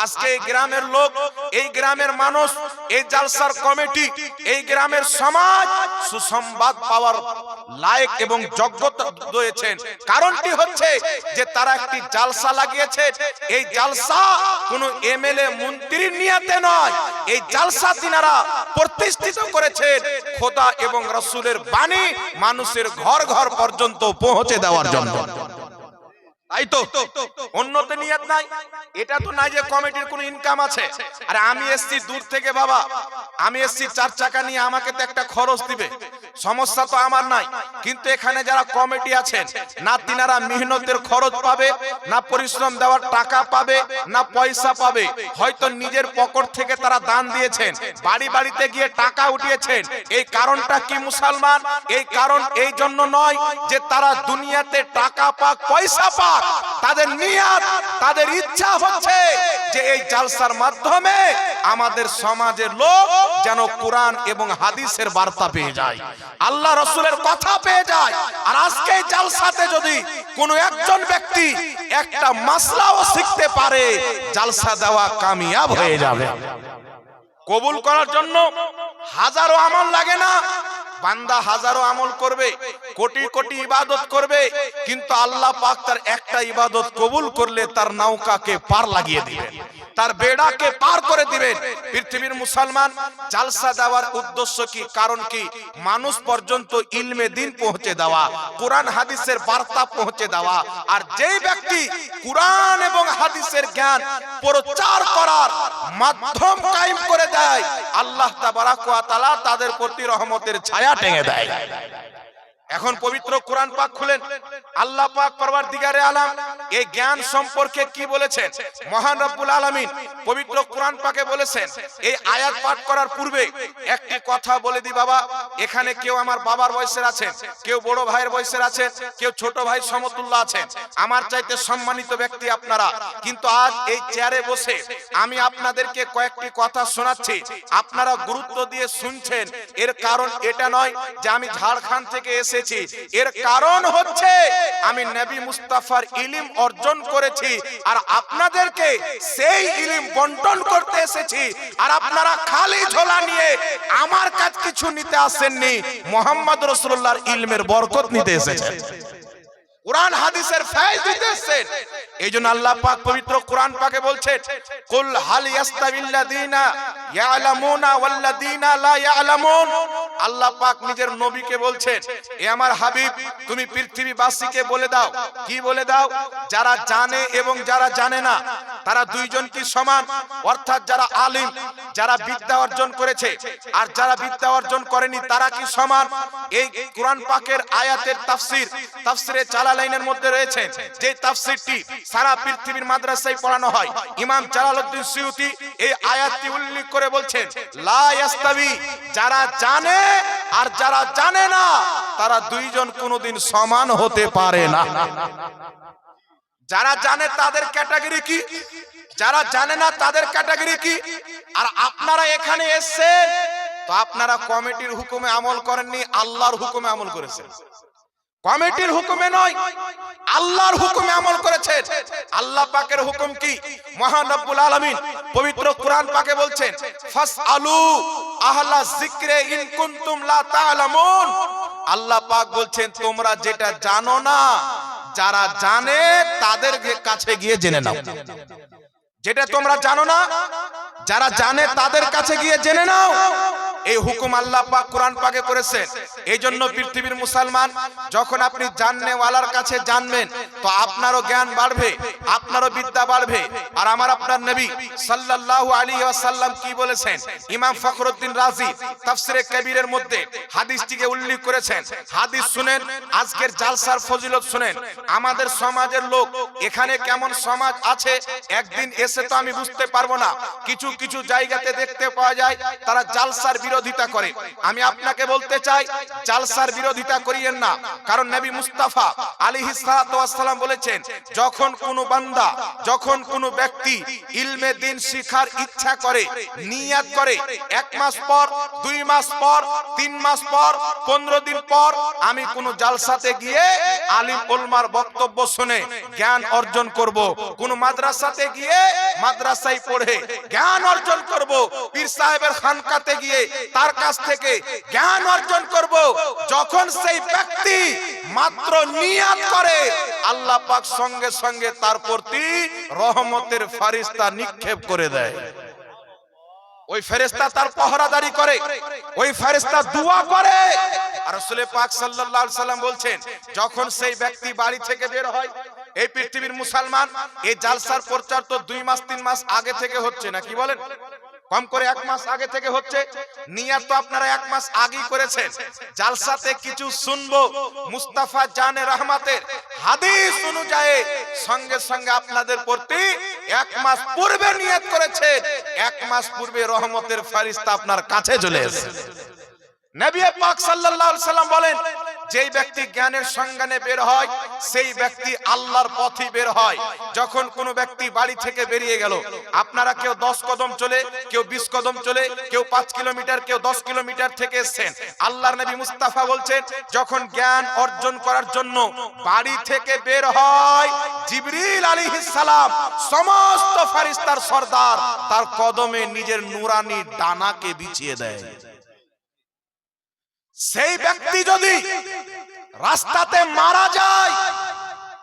আজকে এই গ্রামের লোক, এই গ্রামের মানুষ, এই জালসার কমিটি, এই গ্রামের সমাজ সুসংবাদ পাওয়ার লায়ক এবং যোগ্যতা রয়েছেন। কারণটি হচ্ছে যে তারা একটি জালসা লাগিয়েছে। এই জালসা কোনো এমএলএ মন্ত্রীর নিয়তে নয়, এই জালসা তিনারা প্রতিষ্ঠিত করেছেন খোদা এবং রাসূলের বাণী মানুষের ঘর ঘর পর্যন্ত পৌঁছে দেওয়ার জন্য। তাই তো অন্যতে নিয়ত নাই। এটা তো নাই যে কমিটির কোনো ইনকাম আছে। আরে আমি এসছি দূর থেকে বাবা, আমি এসছি 4 চাকা নিয়ে, আমাকে তো একটা খরচ দিবে, সমস্যা তো আমার নাই। কিন্তু এখানে যারা কমিটি আছেন, না তিনারা মেহনতের খরচ পাবে, না পরিশ্রম দেওয়ার টাকা পাবে, না পয়সা পাবে। হয়তো নিজের পকেট থেকে তারা দান দিয়েছেন, বাড়ি বাড়িতে গিয়ে টাকা উঠিয়েছেন। এই কারণটা কি মুসলমান? এই কারণ এই জন্য নয় যে তারা দুনিয়াতে টাকা পাক, পয়সা পাক। তাদের নিয়ত, তাদের ইচ্ছা হচ্ছে যে এই জালসার মাধ্যমে আমাদের সমাজের লোক যেন কোরআন এবং হাদিসের বার্তা পেয়ে যায়, আল্লাহ রাসূলের কথা পেয়ে যায়। আর আজকে এই জালসাতে যদি কোনো একজন ব্যক্তি একটা মাসলাও শিখতে পারে, জালসা দেওয়া কামিয়াব হয়ে যাবে। কবুল করার জন্য হাজারো আমল লাগে না, বান্দা হাজারো আমল করবে, কোটি কোটি ইবাদত করবে, কিন্তু আল্লাহ পাক তার একটা ইবাদত কবুল করলে তার নৌকাকে পার লাগিয়ে দিবেন, তার বেড়াকে পার করে দিবেন। পৃথিবীর মুসলমান, জালসা দেওয়ার উদ্দেশ্য কি, কারণ কি? মানুষ পর্যন্ত ইলমে দ্বীন পৌঁছে দেওয়া, কোরআন হাদিসের বার্তা পৌঁছে দেওয়া। আর যেই ব্যক্তি কোরআন এবং হাদিসের জ্ঞান প্রচার করার মাধ্যম কায়েম করে দেয়, আল্লাহ তাবারাক ওয়া তাআলা তাদের প্রতি রহমতের ছায়া টেঙে দেয়। এখন পবিত্র কোরআন পাক খুলেন, আল্লাহ পাক পরওয়ারদিগারে আলাম এই জ্ঞান সম্পর্কে কি বলেছেন। মহান রব্বুল আলামিন পবিত্র কোরআন পাকে বলেছেন। এই আয়াত পাঠ করার পূর্বে একটি কথা বলে দি বাবা, এখানে কেউ আমার বাবার বয়সের আছেন, কেউ বড় ভাইয়ের বয়সের আছেন, কেউ ছোট ভাই সমতুল্য আছেন, আমার চাইতে সম্মানিত ব্যক্তি আপনারা। কিন্তু আজ এই চেয়ারে বসে আমি আপনাদেরকে কয়েকটি কথা শোনাচ্ছি, আপনারা গুরুত্ব দিয়ে শুনছেন। এর কারণ এটা নয় যে আমি ঝাড়খণ্ড থেকে এসে, এর কারণ হচ্ছে আমি নবী মুস্তাফার ইলম অর্জন করেছি আর আপনাদেরকে সেই ইলম বন্টন করতে এসেছি। আর আপনারা খালি ঝোলা নিয়ে আমার কাছ কিছু নিতে আসেননি, মুহাম্মদ রাসূলুল্লাহর ইলমের বরকত নিতে এসেছেন, কোরআন হাদিসের ফয়েজ দিতে এসেছেন। এইজন্য আল্লাহ পাক পবিত্র কোরআন পাকে বলছেন, কুল হাল ইয়াস্তাবিল্লাযিনা ইয়ালামুনা ওয়াল্লাযিনা লা ইয়ালামুন। আল্লাহ পাক নিজের নবীকে বলছেন, এ আমার হাবিব, তুমি পৃথিবীবাসীকে বলে দাও। কি বলে দাও? যারা জানে এবং যারা জানে না তারা দুইজন কি সমান? অর্থাৎ যারা আলিম, যারা বিদ্যা অর্জন করেছে আর যারা বিদ্যা অর্জন করেনি তারা কি সমান? এই কোরআন পাকের আয়াতের তাফসীর, তাফসীরে জালালাইনের মধ্যে রয়েছে, যে তাফসীরটি সারা পৃথিবীর মাদ্রাসায় পড়ানো হয়। ইমাম জালালউদ্দিন সুয়ুতী এই আয়াতটি উল্লেখ করে বলছেন, লা ইয়াস্তাবি, যারা জানে আর যারা জানে না তারা দুইজন কোনোদিন সমান হতে পারে না। যারা জানে তাদের ক্যাটাগরি কি, যারা জানে না তাদের ক্যাটাগরি কি। আর আপনারা এখানে এসেছেন তো আপনারা কমিটির হুকুমে আমল করেননি, আল্লাহর হুকুমে আমল করেছেন। কমিটির হুকুমে নয়, আল্লাহর হুকুমে আমল করেছেন। আল্লাহ পাকের হুকুম কি? মহান রব্বুল আলামিন পবিত্র কোরআন পাকে বলছেন, ফাসআলু আহলা যিকরে ইন কুনতুম লা তা'লামুন। আল্লাহ পাক বলছেন, তোমরা যেটা জানো না, যারা জানে তাদের কাছে গিয়ে জেনে নাও। যেটা তোমরা জানো না, যারা জানে তাদের কাছে গিয়ে জেনে নাও। এই হুকুম আল্লাহ পাক কোরআন পাকে করেছেন। এই জন্য পৃথিবীর মুসলমান, যখন আপনি জাননেওয়ালার কাছে জানবেন তো আপনারও জ্ঞান বাড়বে, আপনারও বিদ্যা বাড়বে। আর আমার আপনার নবী সাল্লাল্লাহু আলাইহি ওয়াসাল্লাম কি বলেছেন? ইমাম ফখরুদ্দিন রাজি তাফসিরে কবিরের মধ্যে হাদিসটিকে উল্লেখ করেছেন। হাদিস শুনেন, আজকের জালসার ফজিলত শুনেন। আমাদের সমাজের লোক এখানে কেমন সমাজ আছে একদিন এসে তো আমি বুঝতে পারবো না। কিছু কিছু জায়গাতে দেখতে পাওয়া যায় তারা জালসার বিরোধী বিরোধিতা করে। আমি আপনাকে বলতে চাই জালসার বিরোধিতা করিয়েন না, কারণ নবী মুস্তাফা আলাইহিস সালাতু ওয়াস সালাম বলেছেন, যখন কোনো বান্দা, যখন কোনো ব্যক্তি ইলমে দ্বীন শিখার ইচ্ছা করে, নিয়ত করে, 1 মাস পর, 2 মাস পর, 3 মাস পর, 15 দিন পর আমি কোন জালসাতে গিয়ে আলিম উলমার বক্তব্য শুনে জ্ঞান অর্জন করব, কোন মাদ্রাসাতে গিয়ে মাদ্রাসায় পড়ে জ্ঞান অর্জন করব, পীর সাহেবের খানকাতে গিয়ে তার কাছ থেকে জ্ঞান অর্জন করব, যখন সেই ব্যক্তি মাত্র নিয়ত করে, আল্লাহ পাক সঙ্গে সঙ্গে তার প্রতি রহমতের ফেরেশতা নিক্ষেপ করে দেয়। ওই ফেরেশতা তার পহরাদারি করে, ওই ফেরেশতা দোয়া করে। আর রাসূল পাক সাল্লাল্লাহু আলাইহি সাল্লাম বলছেন, যখন সেই ব্যক্তি বাড়ি থেকে বের হয়, এই পৃথিবীর মুসলমান এই জালসার প্রচার তো 2 মাস 3 মাস আগে থেকে হচ্ছে না, কি বলেন? কম করে 1 মাস আগে থেকে হচ্ছে। নিয়ত তো আপনারা 1 মাস আগেই করেছেন। জালসাতে কিছু শুনবো, মুস্তাফা জানে রহমতের হাদিস অনুযায়ী সঙ্গে সঙ্গে আপনাদের প্রতি 1 মাস পূর্বে নিয়ত করেছেন, 1 মাস পূর্বে রহমতের ফেরেশতা আপনার কাছে চলে এসেছে। নবী পাক সাল্লাল্লাহু আলাইহি সাল্লাম বলেন, যেই ব্যক্তি জ্ঞানের সন্ধানে বের হয় সেই ব্যক্তি আল্লাহর পথে বের হয়। যখন কোনো ব্যক্তি বাড়ি থেকে বেরিয়ে গেল, আপনারা কেউ 10 কদম চলে, কেউ 20 কদম চলে, কেউ 5 কিলোমিটার, কেউ 10 কিলোমিটার থেকে এসেছেন, আল্লাহর নবী মুস্তাফা বলছেন, যখন জ্ঞান অর্জন করার জন্য বাড়ি থেকে বের হয়, জিবরিল আলাইহিস সালাম সমস্ত ফেরেশতার সরদার তার কদমে নিজের নূরানি ডানাকে বিছিয়ে দেয়। সেই ব্যক্তি যদি রাস্তাতে মারা যায়,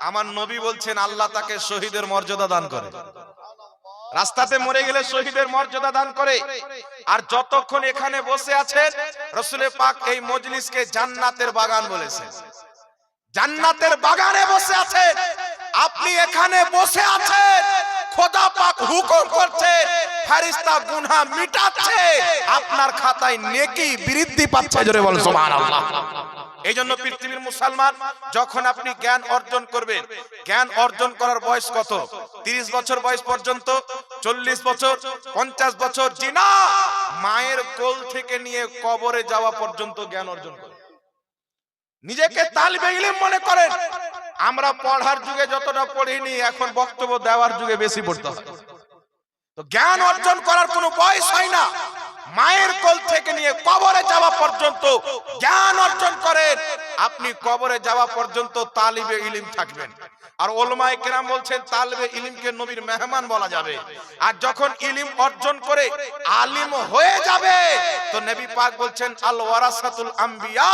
আমার নবী বলছেন আল্লাহ তাকে শহীদের মর্যাদা দান করে। রাস্তাতে মরে গেলে শহীদের মর্যাদা দান করে। আর যতক্ষণ এখানে বসে আছেন, রাসূল পাক এই মজলিসকে জান্নাতের বাগান বলেছেন। জান্নাতের বাগানে বসে আছেন, আপনি এখানে বসে আছেন, খোদা পাক হুকুম করছে, ফেরেশতা গুনাহ মিটাচ্ছে, আপনার খাতায় নেকি বৃদ্ধি পাচ্ছে। জোরে বল সুবহানাল্লাহ। এই জন্য পৃথিবীর মুসলমান, যখন আপনি জ্ঞান অর্জন করবেন, জ্ঞান অর্জন করার বয়স কত? 30 বছর বয়স পর্যন্ত, 40 বছর, 50 বছর, জি না, মায়ের কোল থেকে নিয়ে কবরে যাওয়া পর্যন্ত জ্ঞান অর্জন করেন। নিজেকে তালিবে ইলম মনে করেন। আমরা পড়ার যুগে যতটা পড়িনি, এখন বক্তব্য দেওয়ার যুগে বেশি পড়তে হয়। তো জ্ঞান অর্জন করার কোনো বয়স হয় না। মায়ের কোল থেকে নিয়ে কবরে যাওয়া পর্যন্ত জ্ঞান অর্জন করেন। আপনি কবরে যাওয়া পর্যন্ত তালিবে ইলম থাকবেন। আর উলামায়ে কেরাম বলছেন, তালিবে ইলমকে নবীর মেহমান বলা যাবে। আর যখন ইলম অর্জন করে আলিম হয়ে যাবে, তো নবী পাক বলছেন, আল ওয়ারাসাতুল আম্বিয়া,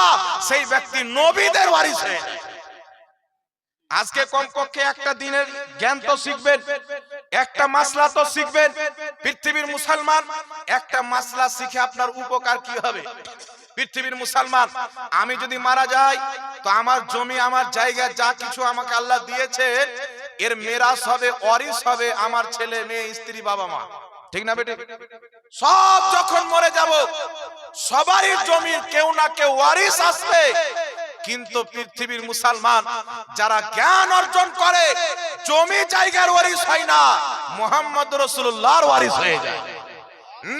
সেই ব্যক্তি নবীদের ওয়ারিস হয়ে যায়। আজকে কমপক্ষে একটা দিনের জ্ঞান তো শিখবেন, একটা মাসলা তো শিখবেন। পৃথিবীর মুসলমান, একটা মাসলা শিখে আপনার উপকার কি হবে? পৃথিবীর মুসলমান, আমি যদি মারা যাই, তো আমার জমি, আমার জায়গা, যা কিছু আমাকে আল্লাহ দিয়েছে, এর মিরাস হবে, ওয়ারিস হবে আমার ছেলে মেয়ে, স্ত্রী, বাবা মা, ঠিক না বেটি? সব যখন মরে যাব, সবারই জমির কেউ না কেউ ওয়ারিস আসবে। কিন্তু পৃথিবীর মুসলমান যারা জ্ঞান অর্জন করে, জমি জায়গার ওয়ারিস হয় না, মুহাম্মদ রাসূলুল্লাহর ওয়ারিস হয়ে যায়,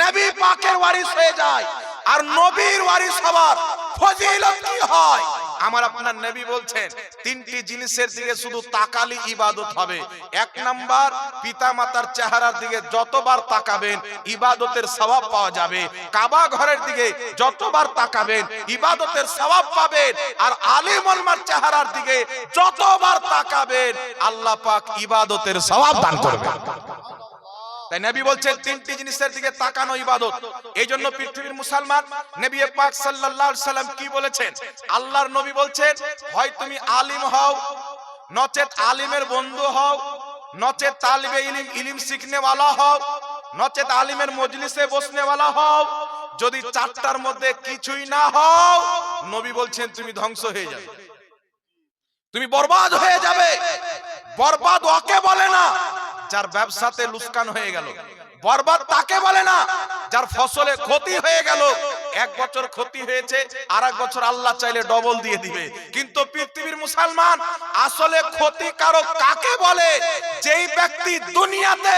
নবী পাকের ওয়ারিস হয়ে যায়। আর নবীর ওয়ারিস হওয়ার ফজিলত কি হয়? আমার আপনার নবী বলছেন, 3টি জিনিসের দিকে শুধু তাকালি ইবাদত হবে। 1 নাম্বার, পিতা মাতার চেহারার দিকে যতবার তাকাবেন ইবাদতের সওয়াব পাওয়া যাবে। কাবা ঘরের দিকে যতবার তাকাবেন ইবাদতের সওয়াব পাবেন। আর আলিম উলমার চেহারার দিকে যতবার তাকাবেন আল্লাহ পাক ইবাদতের সওয়াব দান করবেন। তাই নবী বলছেন, 3টি জিনিসের দিকে তাকানো ইবাদত। এই জন্য পৃথিবীর মুসলমান, নবী পাক সাল্লাল্লাহু আলাইহি সাল্লাম কি বলেছেন? আল্লাহর নবী বলছেন, হয় তুমি আলিম হও, নচেত আলিমের বন্ধু হও, নচেত তালিবে ইলম, ইলম শিখনে ওয়ালা হও, নচেত আলিমের মজলিসে বসনে ওয়ালা হও। যদি 4টার মধ্যে কিছুই না হও, নবী বলছেন তুমি ধ্বংস হয়ে যাবে, তুমি বরবাদ হয়ে যাবে। বরবাদ ওকে বলে না যার ব্যবসাতে লুকসান হয়ে গেল, বরবাদ তাকে বলে না যার ফসলে ক্ষতি হয়ে গেল। 1 বছর ক্ষতি হয়েছে, আর 1 বছর আল্লাহ চাইলে ডবল দিয়ে দিবে। কিন্তু পৃথিবীর মুসলমান, আসলে ক্ষতিকারক কাকে বলে? যেই ব্যক্তি দুনিয়াতে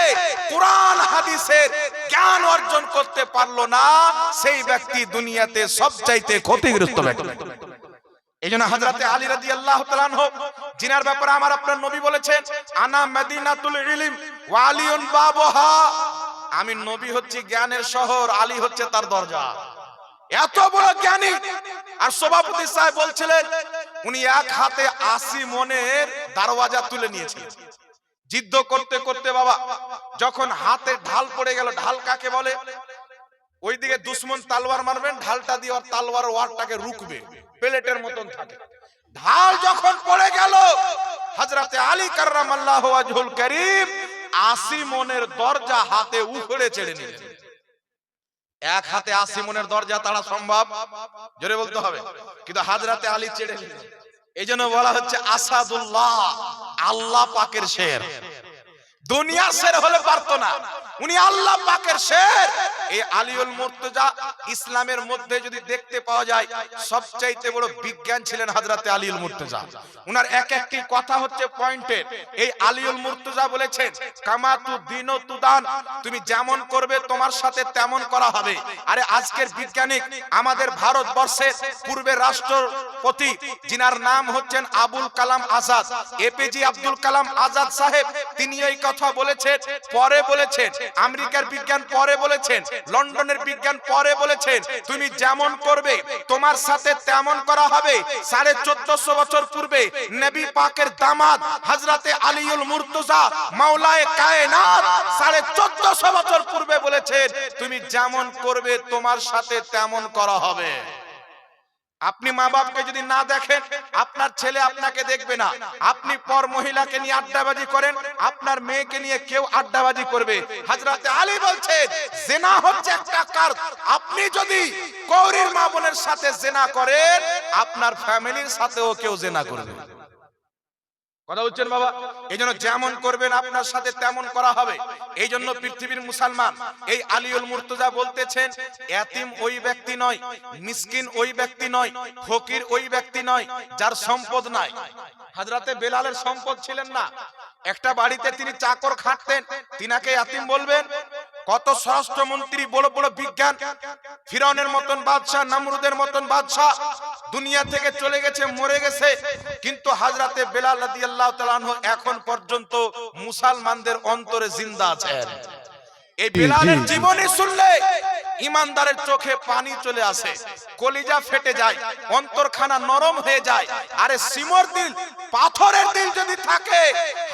কোরআন হাদিসের জ্ঞান অর্জন করতে পারলো না, সেই ব্যক্তি দুনিয়াতে সবচাইতে ক্ষতিগ্রস্ত ব্যক্তি। এইজন্য হযরতে আলী রাদিয়াল্লাহু তাআলা আনহু, জিনার ব্যাপারে আমার আপনার নবী বলেছেন, আনা মদিনাতুল ইলম ওয়া আলিউন বাবুহা, আমি নবী হচ্ছি জ্ঞানের শহর, আলী হচ্ছে তার দরজা। এত বড় জ্ঞানী। আর সভাপতি সাহেব বলছিলেন, উনি এক হাতে 80 মনের দরওয়াজা তুলে নিয়েছিলেন। যুদ্ধ করতে করতে বাবা যখন হাতে ঢাল পড়ে গেল, ঢাল কাকে বলে? ওইদিকে দুশমন তালওয়ার মারবেন, ঢালটা দিয়ে আর তালওয়ার ওয়ারটাকে রুকবে, প্লেটের মতন থাকে। ঢাল যখন পড়ে গেল, হযরতে আলী কাররামাল্লাহু ওয়াজহুল কারীম 80 মনের দরজা হাতে উখড়ে ছেড়ে নিলেন। এক হাতে 80 মনের দরজা তাড়া সম্ভব? জোরে বলতে হবে। কিন্তু হযরতে আলী ছেড়ে নিলেন। এইজন্য বলা হচ্ছে আসাদুল্লাহ, আল্লাহ পাকের শের। দুনিয়ার শের হলে পারতো না, উনি আল্লাহ পাকের শের। এই আলীউল মুর্তজা ইসলামের মধ্যে যদি দেখতে পাওয়া যায়, সবচাইতে বড় বিজ্ঞান ছিলেন হযরতে আলীউল মুর্তজা। উনার এক একটি কথা হচ্ছে পয়েন্টের। এই আলীউল মুর্তজা বলেছেন, কামাতু দিনু তুদান, তুমি যেমন করবে তোমার সাথে তেমন করা হবে। আরে আজকের বিজ্ঞানিক আমাদের ভারতবর্ষের পূর্বের রাষ্ট্রপতি, যিনার নাম হচ্ছেন আবুল কালাম আজাদ, এপিজে আব্দুল কালাম আজাদ সাহেব, তিনি এই কথা বলেছেন, পরে বলেছেন আমেরিকার বিজ্ঞান, পরে বলেছেন লন্ডনের বিজ্ঞান, পরে বলেছেন তুমি যেমন করবে তোমার সাথে তেমন করা হবে। 1450 বছর পূর্বে নবী পাকের দামাদ হযরতে আলীউল মুর্তজা মাওলায়ে কায়নাত 1450 বছর পূর্বে বলেছেন, তুমি যেমন করবে তোমার সাথে তেমন করা হবে। আপনি মা বাপকে যদি না দেখেন, আপনার ছেলে আপনাকে দেখবে না। আপনি পর মহিলাকে নিয়ে আড্ডাবাজি করেন, আপনার মেয়েকে নিয়ে কেউ আড্ডাবাজি করবে। হযরতে আলী বলছেন, জিনা হচ্ছে একটা কাজ। আপনি যদি কওরির মা বোনের সাথে জিনা করেন, আপনার ফ্যামিলির সাথেও কেউ জিনা করবে। কথা বুঝছেন বাবা? এইজন্য যেমন করবেন আপনার সাথে তেমন করা হবে। এইজন্য পৃথিবীর মুসলমান এই আলীউল মুর্তজা বলতেছেন, এতিম ওই ব্যক্তি নয়, মিসকিন ওই ব্যক্তি নয়, ফকির ওই ব্যক্তি নয় যার সম্পদ নাই। হযরতে বেলালের সম্পদ ছিলেন না, একটা বাড়িতে তিনি চাকর খাটতেন, তিনাকে এতিম বলবেন? কত স্বরাষ্ট্রমন্ত্রী, বড় বড় বিজ্ঞান, ফিরআউনের মতন বাদশা, নমরুদের মতন বাদশা দুনিয়া থেকে চলে গেছে, মরে গেছে, কিন্তু হযরতে বেলাল রাদিয়াল্লাহু তাআলা আনহু এখন পর্যন্ত মুসলমানদের অন্তরে জিন্দা আছেন। এই বেলালের জীবনী শুনলে ইমানদারের চোখে পানি চলে আসে, কলিজা ফেটে যায়, অন্তরখানা নরম হয়ে যায়। আরে সিমর দিল, পাথরের দিল যদি থাকে,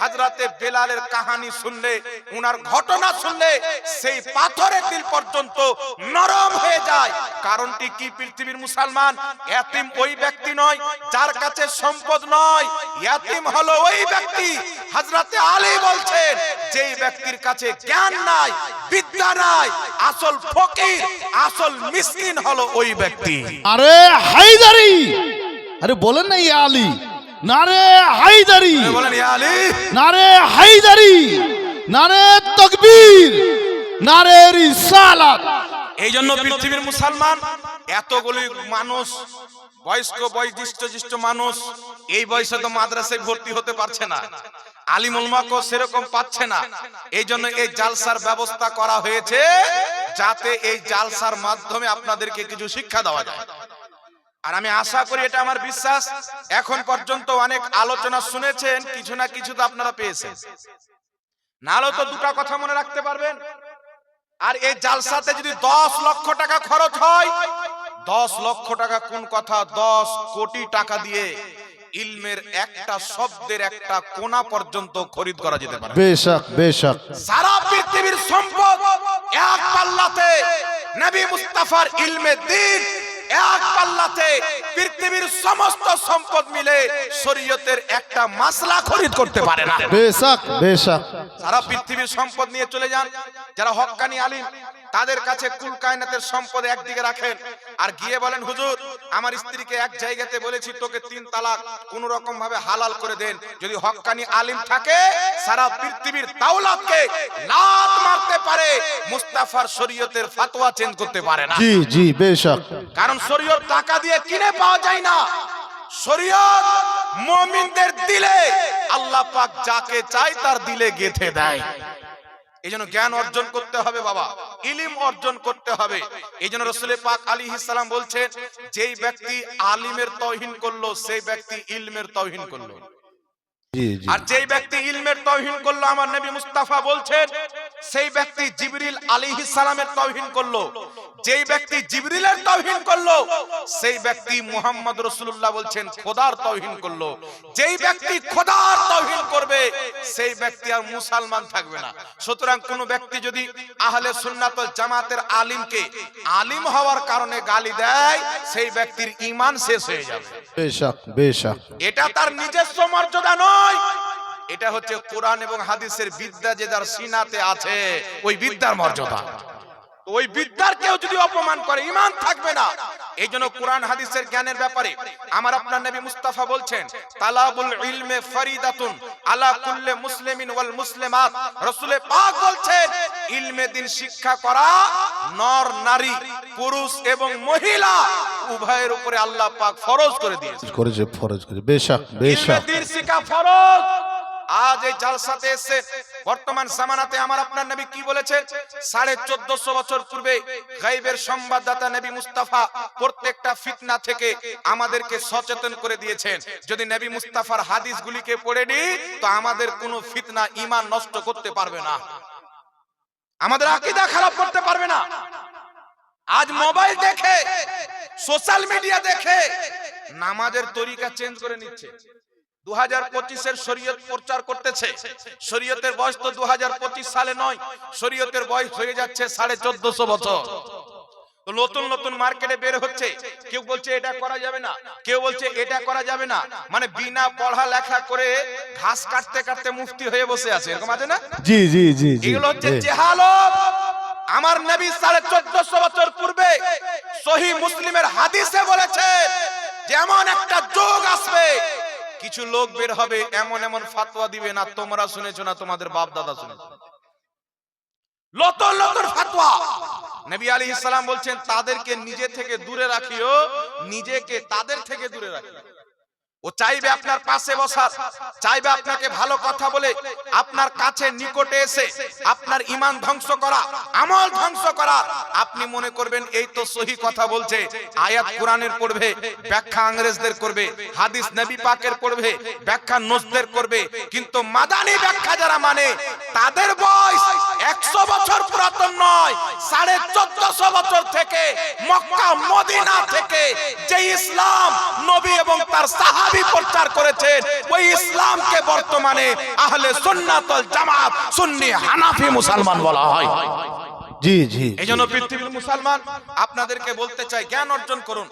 হযরতে বেলালের কাহিনী শুনলে, উনার ঘটনা শুনলে সেই পাথরের দিল পর্যন্ত নরম হয়ে যায়। কারণটি কি? পৃথিবীর মুসলমান, এতিম ওই ব্যক্তি নয় যার কাছে সম্পদ নয়, এতিম হলো ওই ব্যক্তি, হযরতে আলী বলছেন, যেই ব্যক্তির কাছে জ্ঞান নাই, বিদ্যা নাই, আসল ফকির, আসল মিসকিন হলো ওই ব্যক্তি। আরে হায়দারি, আরে বলেন না ইয়া আলী, নারে হায়দারি, বলেন ইয়া আলী, নারে হায়দারি, নারে তাকবীর, নারে রিসালাত। এই জন্য পৃথিবীর মুসলমান এতগুলি মানুষ, বয়স্ক বয়োজ্যেষ্ঠ মানুষ, এই বয়সে তো মাদ্রাসায় ভর্তি হতে পারছে না, আলিম উলামাকেও সেরকম পাচ্ছে না। এই জন্য এই জালসার ব্যবস্থা করা হয়েছে, যাতে এই জালসার মাধ্যমে আপনাদেরকে কিছু শিক্ষা দেওয়া যায়। আর আমি আশা করি, এটা আমার বিশ্বাস, এখন পর্যন্ত অনেক আলোচনা শুনেছেন, কিছু না কিছু তো আপনারা পেয়েছেন। নাহলে তো দুটো কথা মনে রাখতে পারবেন। আর এই জালসাতে যদি 10 লক্ষ টাকা খরচ হয়, 10 লক্ষ টাকা কোন কথা, 10 কোটি টাকা দিয়ে ইলমের একটা শব্দের একটা কোনা পর্যন্ত খরিদ করা যেতে পারে। বেশক বেশক। সারা পৃথিবীর সম্পদ এক পাল্লাতে, নবী মুস্তাফার ইলমে দ্বীন এক পাল্লাতে, পৃথিবীর সমস্ত সম্পদ মিলে শরীয়তের একটা মাসলা খরিদ করতে পারে না। বেশক বেশক। সারা পৃথিবীর সম্পদ নিয়ে চলে যান, যারা হক্কানি আলিম, তাদের কাছে কুল কায়নাতের সম্পদ একদিকে রাখেন, আর গিয়ে বলেন, হুজুর আমার স্ত্রীকে এক জায়গাতে বলেছি তোকে 3 তালাক, কোন রকম ভাবে হালাল করে দেন। যদি হক্কানি আলিম থাকে, সারা পৃথিবীর দাওলাতকে লাত মারতে পারে, মুস্তাফার শরীয়তের ফতোয়া চেঞ্জ করতে পারে না। জি জি বেশক। কারণ শরীয়ত টাকা দিয়ে কিনে পাওয়া যায় না, শরীয়ত মুমিনদের দিলে আল্লাহ পাক যাকে চায় তার দিলে গেঁথে দেয়। এই জন্য জ্ঞান অর্জন করতে হবে বাবা, ইলম অর্জন করতে হবে। এই জন্য রাসূল পাক আলাইহিস সালাম বলছেন, যেই ব্যক্তি আলিমের তাওহীন করলো সেই ব্যক্তি ইলমের তাওহীন করলো। জি জি আর যেই ব্যক্তি ইলমের তাওহীন করলো, আমার নবী মুস্তাফা বলছেন, সেই ব্যক্তি জিবরিল আলাইহিস সালামের তাওহীন করলো। যেই ব্যক্তি জিবরিলের তাওহীন করলো সেই ব্যক্তি মুহাম্মদ রাসূলুল্লাহ বলছেন খোদার তাওহীন করলো। যেই ব্যক্তি খোদার তাওহীন করবে সেই ব্যক্তি আর মুসলমান থাকবে না। সুতরাং কোন ব্যক্তি যদি আহলে সুন্নাত ওয়াল জামাতের আলিমকে আলিম হওয়ার কারণে গালি দেয়, সেই ব্যক্তির ঈমান শেষ হয়ে যাবে। বেশক বেশক। এটা তার নিজস্ব মর্যাদা নয়, এটা হচ্ছে কোরআন এবং হাদিসের বিদ্যা যে যার সিনাতে আছে, ওই বিদ্যার মর্যাদা। ওই বিদ্যার কেউ যদি অপমান করে ঈমান থাকবে না। এই জন্য কোরআন হাদিসের জ্ঞানের ব্যাপারে আমার আপনার নবী মুস্তাফা বলছেন, তালাবুল ইলমে ফরিদাতুন আলা কুল্লি মুসলিমিন ওয়াল মুসলিমাত। রাসূল পাক বলছেন, ইলমে দ্বীন শিক্ষা করা নর নারী, পুরুষ এবং মহিলা উভয়ের উপরে আল্লাহ পাক ফরজ করে দিয়েছেন। করেছে ফরজ করে। বেশক বেশক। ইলমে দ্বীন শিক্ষা ফরজ। আজ এই জালসাতে এসে বর্তমান জামানাতে আমার আপনার নবী কি বলেছেন? 1450 বছর পূর্বে গায়বের সংবাদদাতা নবী মুস্তাফা প্রত্যেকটা ফিতনা থেকে আমাদেরকে সচেতন করে দিয়েছেন। যদি নবী মুস্তাফার হাদিসগুলিকে পড়ে নিই তো আমাদের কোনো ফিতনা ঈমান নষ্ট করতে পারবে না, আমাদের আকীদা খারাপ করতে পারবে না। আজ মোবাইল দেখে, সোশ্যাল মিডিয়া দেখে নামাজের তরিকা চেঞ্জ করে নিচ্ছে। 2025 এর শরীয়ত প্রচার করতেছে। শরীয়তের বয়স তো 2025 সালে নয়, শরীয়তের বয়স হয়ে যাচ্ছে 1450 বছর। তো নতুন নতুন মার্কেটে বের হচ্ছে, কেউ বলছে এটা করা যাবে না, কেউ বলছে এটা করা যাবে না। মানে বিনা পড়া লেখা করে ঘাস কাটতে কাটতে মুফতি হয়ে বসে আছে, এরকম আছে না? জি জি জি জি। এগুলো হচ্ছে জাহালত। আমার নবী 1450 বছর পূর্বে সহিহ মুসলিমের হাদিসে বলেছেন যে এমন একটা যুগ আসবে, কিছু লোক বের হবে এমন এমন ফতোয়া দিবে না তোমরা শুনেছো না তোমাদের বাপ দাদা শুনেছো। লতর লতর ফতোয়া। নবী আলাইহিস সালাম বলছেন, তাদেরকে নিজে থেকে দূরে রাখিও, নিজেকে তাদের থেকে দূরে রাখিও। ও চাইবে আপনার পাশে বসার, চাইবে আপনাকে ভালো কথা বলে আপনার কাছে নিকটে এসে আপনার ঈমান ধ্বংস করা, আমল ধ্বংস করা। আপনি মনে করবেন এই তো সহি কথা বলছে, আয়াত কোরআনের পড়বে, ব্যাখ্যা ইংরেজদের করবে, হাদিস নবী পাকের পড়বে, ব্যাখ্যা নজদের করবে। কিন্তু মাদানী ব্যাখ্যা যারা মানে তাদের বয়স 100 বছর পুরাতন নয়, 1450 বছর থেকে মক্কা মদিনা থেকে যে ইসলাম নবী এবং তার সাহাবী প্রচার করেছেন, ওই ইসলামকে বর্তমানে আহলে সুন্নাত ওয়াল জামাত সুন্নি হানাফি মুসলমান বলা হয়। জি জি। এই জন্য পৃথিবীর মুসলমান আপনাদেরকে বলতে চাই, জ্ঞান অর্জন করুন।